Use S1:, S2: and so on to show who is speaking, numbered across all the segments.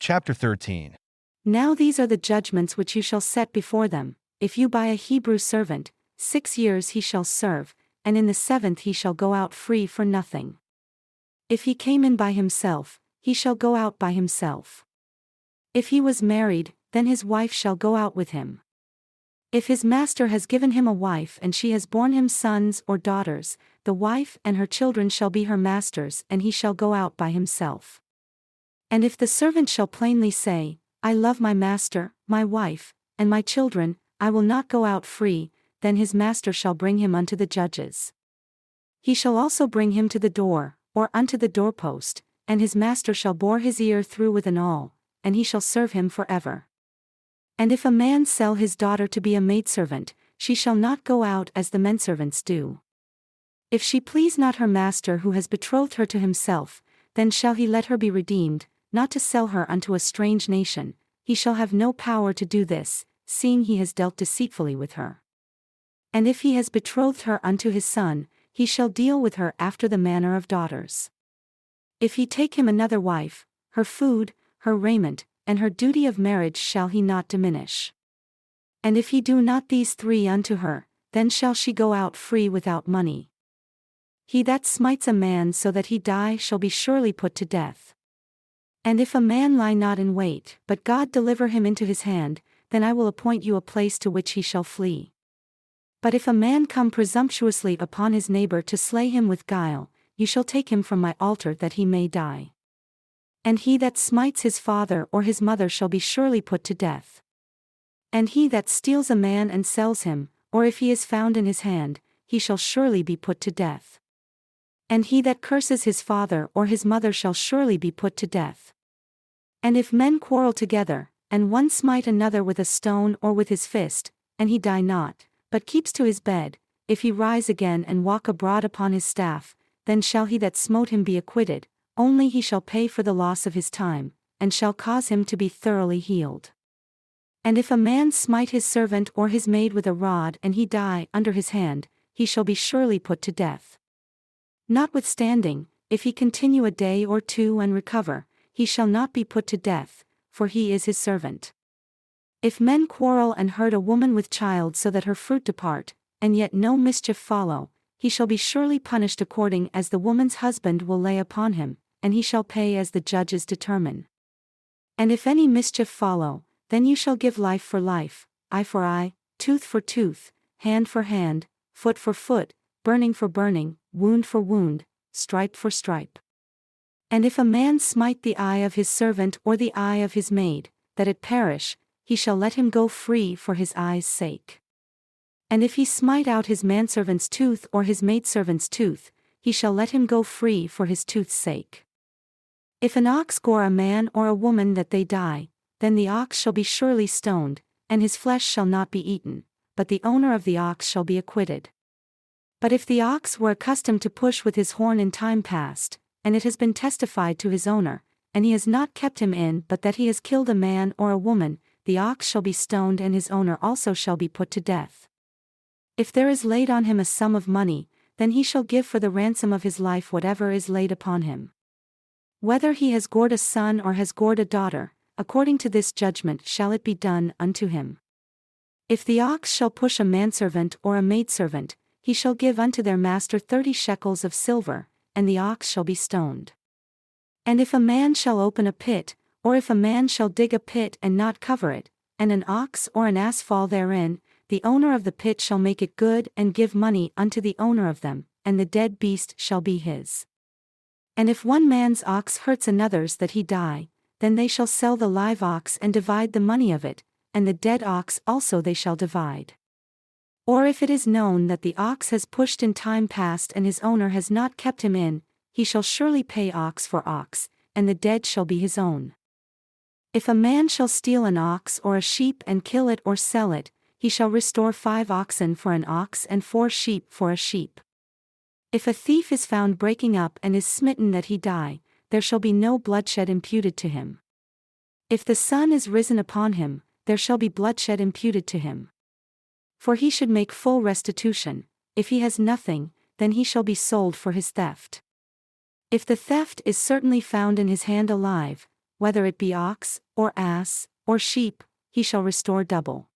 S1: Chapter 13.
S2: Now these are the judgments which you shall set before them. If you buy a Hebrew servant, 6 years he shall serve, and in the 7th he shall go out free for nothing. If he came in by himself, he shall go out by himself. If he was married, then his wife shall go out with him. If his master has given him a wife and she has borne him sons or daughters, the wife and her children shall be her master's, and he shall go out by himself. And if the servant shall plainly say, I love my master, my wife, and my children, I will not go out free, then his master shall bring him unto the judges. He shall also bring him to the door, or unto the doorpost, and his master shall bore his ear through with an awl, and he shall serve him forever. And if a man sell his daughter to be a maidservant, she shall not go out as the menservants do. If she please not her master who has betrothed her to himself, then shall he let her be redeemed, not to sell her unto a strange nation. He shall have no power to do this, seeing he has dealt deceitfully with her. And if he has betrothed her unto his son, he shall deal with her after the manner of daughters. If he take him another wife, her food, her raiment, and her duty of marriage shall he not diminish. And if he do not these 3 unto her, then shall she go out free without money. He that smites a man so that he die shall be surely put to death. And if a man lie not in wait, but God deliver him into his hand, then I will appoint you a place to which he shall flee. But if a man come presumptuously upon his neighbor to slay him with guile, you shall take him from my altar that he may die. And he that smites his father or his mother shall be surely put to death. And he that steals a man and sells him, or if he is found in his hand, he shall surely be put to death. And he that curses his father or his mother shall surely be put to death. And if men quarrel together, and one smite another with a stone or with his fist, and he die not, but keeps to his bed, if he rise again and walk abroad upon his staff, then shall he that smote him be acquitted, only he shall pay for the loss of his time, and shall cause him to be thoroughly healed. And if a man smite his servant or his maid with a rod and he die under his hand, he shall be surely put to death. Notwithstanding, if he continue a day or 2 and recover, he shall not be put to death, for he is his servant. If men quarrel and hurt a woman with child so that her fruit depart, and yet no mischief follow, he shall be surely punished according as the woman's husband will lay upon him, and he shall pay as the judges determine. And if any mischief follow, then you shall give life for life, eye for eye, tooth for tooth, hand for hand, foot for foot, burning for burning, wound for wound, stripe for stripe. And if a man smite the eye of his servant or the eye of his maid, that it perish, he shall let him go free for his eye's sake. And if he smite out his manservant's tooth or his maidservant's tooth, he shall let him go free for his tooth's sake. If an ox gore a man or a woman that they die, then the ox shall be surely stoned, and his flesh shall not be eaten, but the owner of the ox shall be acquitted. But if the ox were accustomed to push with his horn in time past, and it has been testified to his owner, and he has not kept him in but that he has killed a man or a woman, the ox shall be stoned and his owner also shall be put to death. If there is laid on him a sum of money, then he shall give for the ransom of his life whatever is laid upon him. Whether he has gored a son or has gored a daughter, according to this judgment shall it be done unto him. If the ox shall push a manservant or a maidservant, he shall give unto their master 30 shekels of silver, and the ox shall be stoned. And if a man shall open a pit, or if a man shall dig a pit and not cover it, and an ox or an ass fall therein, the owner of the pit shall make it good and give money unto the owner of them, and the dead beast shall be his. And if one man's ox hurts another's that he die, then they shall sell the live ox and divide the money of it, and the dead ox also they shall divide. Or if it is known that the ox has pushed in time past and his owner has not kept him in, he shall surely pay ox for ox, and the dead shall be his own. If a man shall steal an ox or a sheep and kill it or sell it, he shall restore 5 oxen for an ox and 4 sheep for a sheep. If a thief is found breaking up and is smitten that he die, there shall be no bloodshed imputed to him. If the sun is risen upon him, there shall be bloodshed imputed to him. For he should make full restitution. If he has nothing, then he shall be sold for his theft. If the theft is certainly found in his hand alive, whether it be ox, or ass, or sheep, he shall restore double.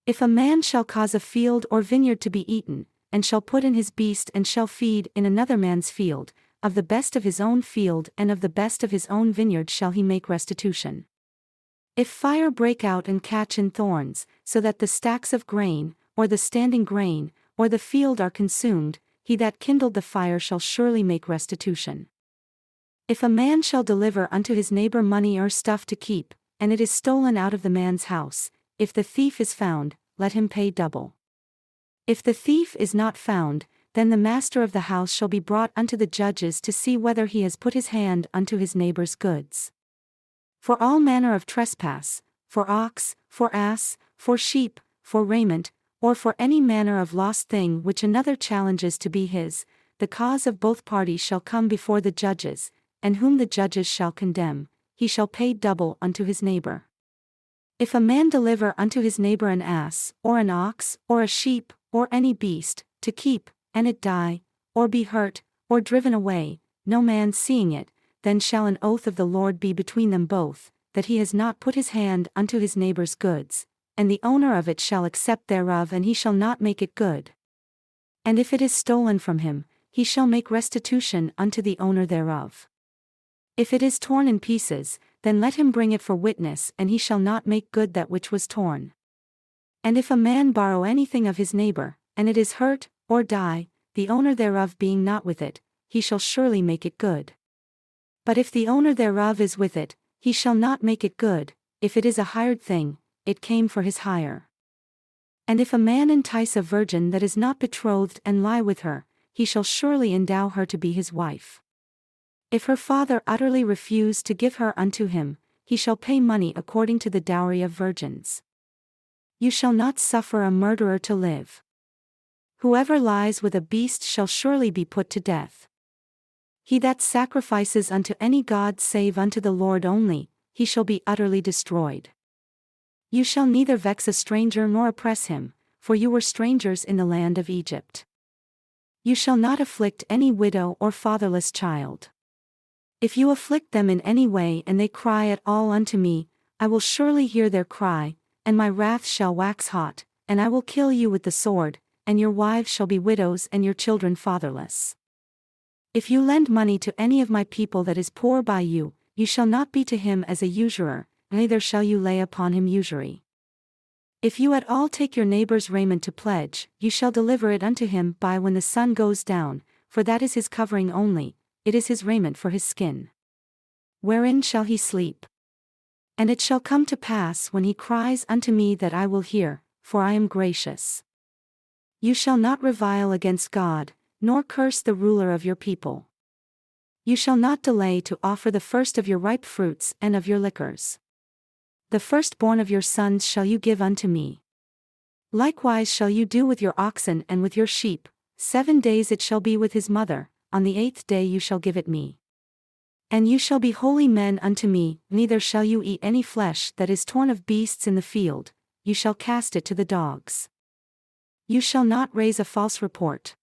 S2: If a man shall cause a field or vineyard to be eaten, and shall put in his beast and shall feed in another man's field, of the best of his own field and of the best of his own vineyard shall he make restitution. If fire break out and catch in thorns, so that the stacks of grain, or the standing grain, or the field are consumed, he that kindled the fire shall surely make restitution. If a man shall deliver unto his neighbor money or stuff to keep, and it is stolen out of the man's house, if the thief is found, let him pay double. If the thief is not found, then the master of the house shall be brought unto the judges to see whether he has put his hand unto his neighbor's goods. For all manner of trespass, for ox, for ass, for sheep, for raiment, or for any manner of lost thing which another challenges to be his, the cause of both parties shall come before the judges, and whom the judges shall condemn, he shall pay double unto his neighbor. If a man deliver unto his neighbor an ass, or an ox, or a sheep, or any beast, to keep, and it die, or be hurt, or driven away, no man seeing it, then shall an oath of the Lord be between them both, that he has not put his hand unto his neighbor's goods, and the owner of it shall accept thereof and he shall not make it good. And if it is stolen from him, he shall make restitution unto the owner thereof. If it is torn in pieces, then let him bring it for witness and he shall not make good that which was torn. And if a man borrow anything of his neighbor, and it is hurt, or die, the owner thereof being not with it, he shall surely make it good. But if the owner thereof is with it, he shall not make it good, if it is a hired thing, it came for his hire. And if a man entice a virgin that is not betrothed and lie with her, he shall surely endow her to be his wife. If her father utterly refuse to give her unto him, he shall pay money according to the dowry of virgins. You shall not suffer a murderer to live. Whoever lies with a beast shall surely be put to death. He that sacrifices unto any god save unto the Lord only, he shall be utterly destroyed. You shall neither vex a stranger nor oppress him, for you were strangers in the land of Egypt. You shall not afflict any widow or fatherless child. If you afflict them in any way and they cry at all unto me, I will surely hear their cry, and my wrath shall wax hot, and I will kill you with the sword, and your wives shall be widows and your children fatherless. If you lend money to any of my people that is poor by you, you shall not be to him as a usurer, neither shall you lay upon him usury. If you at all take your neighbor's raiment to pledge, you shall deliver it unto him by when the sun goes down, for that is his covering only, it is his raiment for his skin. Wherein shall he sleep? And it shall come to pass when he cries unto me that I will hear, for I am gracious. You shall not revile against God, nor curse the ruler of your people. You shall not delay to offer the first of your ripe fruits and of your liquors. The firstborn of your sons shall you give unto me. Likewise shall you do with your oxen and with your sheep, 7 days it shall be with his mother, on the 8th day you shall give it me. And you shall be holy men unto me, neither shall you eat any flesh that is torn of beasts in the field, you shall cast it to the dogs. You shall not raise a false report.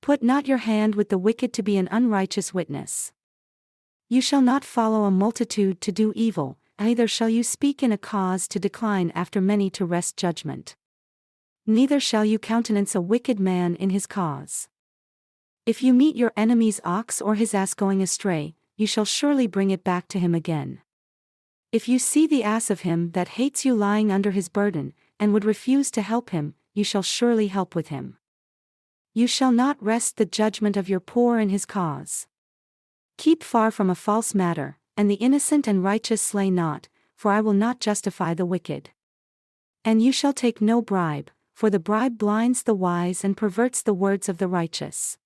S2: Put not your hand with the wicked to be an unrighteous witness. You shall not follow a multitude to do evil, neither shall you speak in a cause to decline after many to wrest judgment. Neither shall you countenance a wicked man in his cause. If you meet your enemy's ox or his ass going astray, you shall surely bring it back to him again. If you see the ass of him that hates you lying under his burden, and would refuse to help him, you shall surely help with him. You shall not wrest the judgment of your poor in his cause. Keep far from a false matter, and the innocent and righteous slay not, for I will not justify the wicked. And you shall take no bribe, for the bribe blinds the wise and perverts the words of the righteous.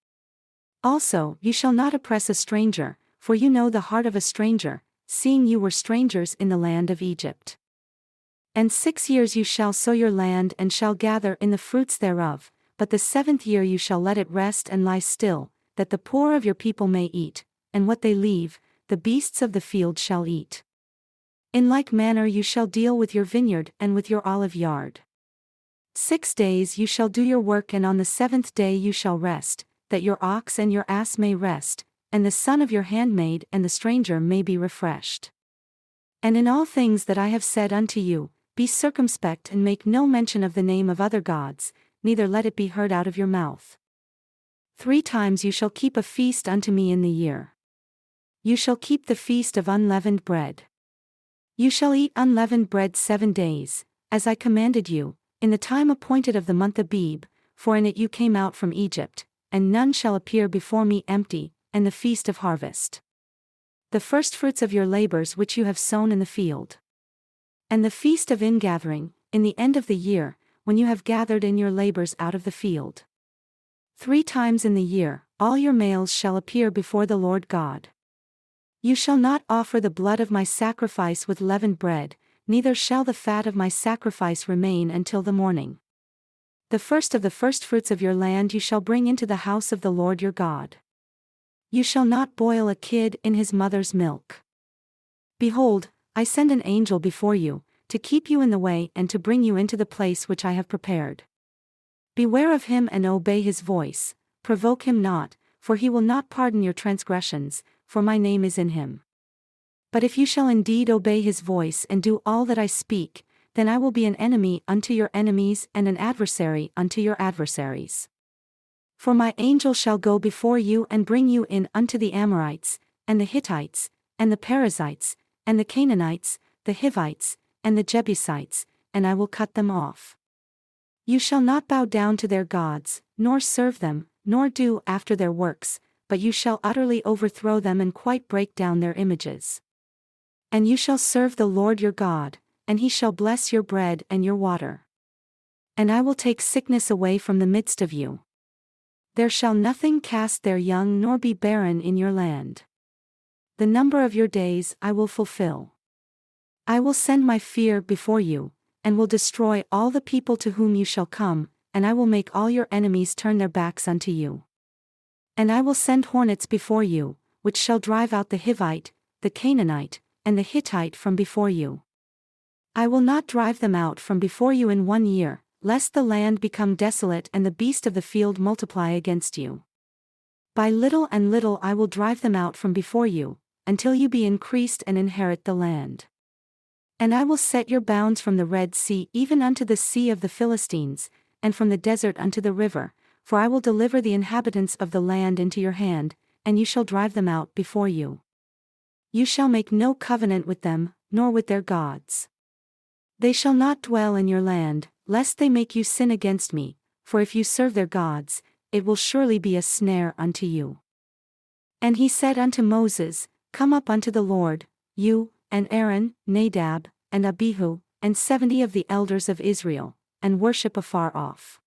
S2: Also, you shall not oppress a stranger, for you know the heart of a stranger, seeing you were strangers in the land of Egypt. And 6 years you shall sow your land and shall gather in the fruits thereof, but the 7th year you shall let it rest and lie still, that the poor of your people may eat, and what they leave, the beasts of the field shall eat. In like manner you shall deal with your vineyard and with your olive yard. 6 days you shall do your work, and on the 7th day you shall rest, that your ox and your ass may rest, and the son of your handmaid and the stranger may be refreshed. And in all things that I have said unto you, be circumspect and make no mention of the name of other gods, neither let it be heard out of your mouth. 3 times you shall keep a feast unto me in the year. You shall keep the feast of unleavened bread. You shall eat unleavened bread 7 days, as I commanded you, in the time appointed of the month Abib, for in it you came out from Egypt, and none shall appear before me empty, and the feast of harvest. The firstfruits of your labors which you have sown in the field. And the feast of ingathering, in the end of the year, when you have gathered in your labors out of the field. 3 times in the year, all your males shall appear before the Lord God. You shall not offer the blood of my sacrifice with leavened bread, neither shall the fat of my sacrifice remain until the morning. The first of the firstfruits of your land you shall bring into the house of the Lord your God. You shall not boil a kid in his mother's milk. Behold, I send an angel before you, to keep you in the way and to bring you into the place which I have prepared. Beware of him and obey his voice, provoke him not, for he will not pardon your transgressions, for my name is in him. But if you shall indeed obey his voice and do all that I speak, then I will be an enemy unto your enemies and an adversary unto your adversaries. For my angel shall go before you and bring you in unto the Amorites, and the Hittites, and the Perizzites, and the Canaanites, the Hivites, and the Jebusites, and I will cut them off. You shall not bow down to their gods, nor serve them, nor do after their works, but you shall utterly overthrow them and quite break down their images. And you shall serve the Lord your God, and he shall bless your bread and your water. And I will take sickness away from the midst of you. There shall nothing cast their young nor be barren in your land. The number of your days I will fulfill. I will send my fear before you, and will destroy all the people to whom you shall come, and I will make all your enemies turn their backs unto you. And I will send hornets before you, which shall drive out the Hivite, the Canaanite, and the Hittite from before you. I will not drive them out from before you in 1 year, lest the land become desolate and the beast of the field multiply against you. By little and little I will drive them out from before you, until you be increased and inherit the land. And I will set your bounds from the Red Sea even unto the sea of the Philistines, and from the desert unto the river, for I will deliver the inhabitants of the land into your hand, and you shall drive them out before you. You shall make no covenant with them, nor with their gods. They shall not dwell in your land, lest they make you sin against me, for if you serve their gods, it will surely be a snare unto you. And he said unto Moses, Come up unto the Lord, you, and Aaron, Nadab, and Abihu, and 70 of the elders of Israel, and worship afar off.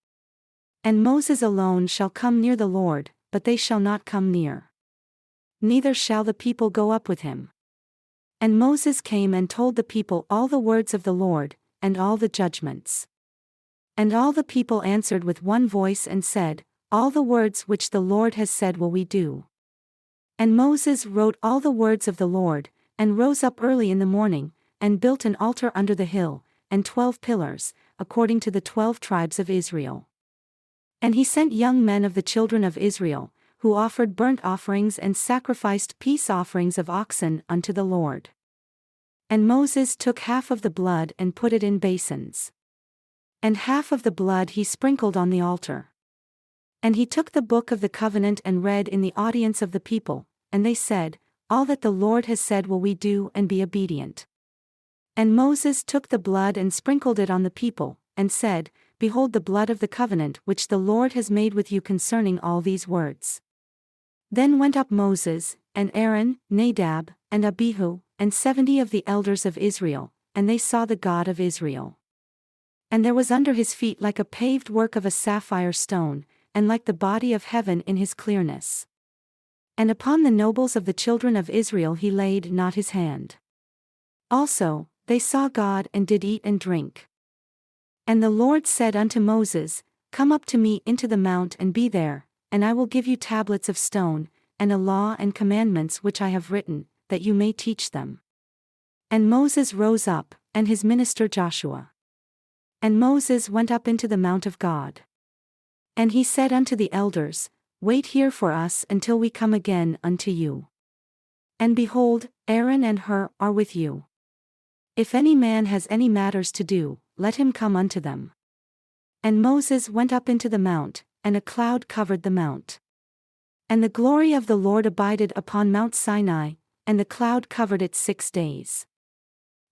S2: And Moses alone shall come near the Lord, but they shall not come near. Neither shall the people go up with him. And Moses came and told the people all the words of the Lord, and all the judgments. And all the people answered with one voice and said, All the words which the Lord has said will we do. And Moses wrote all the words of the Lord, and rose up early in the morning, and built an altar under the hill, and 12 pillars, according to the 12 tribes of Israel. And he sent young men of the children of Israel, who offered burnt offerings and sacrificed peace offerings of oxen unto the Lord. And Moses took half of the blood and put it in basins. And half of the blood he sprinkled on the altar. And he took the book of the covenant and read in the audience of the people, and they said, All that the Lord has said will we do and be obedient. And Moses took the blood and sprinkled it on the people, and said, Behold the blood of the covenant which the Lord has made with you concerning all these words. Then went up Moses, and Aaron, Nadab, and Abihu, and 70 of the elders of Israel, and they saw the God of Israel. And there was under his feet like a paved work of a sapphire stone, and like the body of heaven in his clearness. And upon the nobles of the children of Israel he laid not his hand. Also, they saw God and did eat and drink. And the Lord said unto Moses, Come up to me into the mount and be there, and I will give you tablets of stone, and a law and commandments which I have written, that you may teach them. And Moses rose up, and his minister Joshua. And Moses went up into the mount of God. And he said unto the elders, Wait here for us until we come again unto you. And behold, Aaron and Hur are with you. If any man has any matters to do, let him come unto them. And Moses went up into the mount, and a cloud covered the mount. And the glory of the Lord abided upon Mount Sinai, and the cloud covered it 6 days.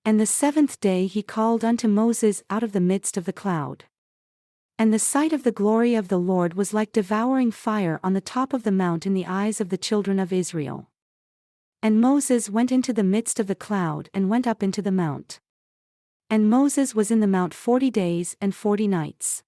S2: And the 7th day he called unto Moses out of the midst of the cloud. And the sight of the glory of the Lord was like devouring fire on the top of the mount in the eyes of the children of Israel. And Moses went into the midst of the cloud and went up into the mount. And Moses was in the mount 40 days and 40 nights.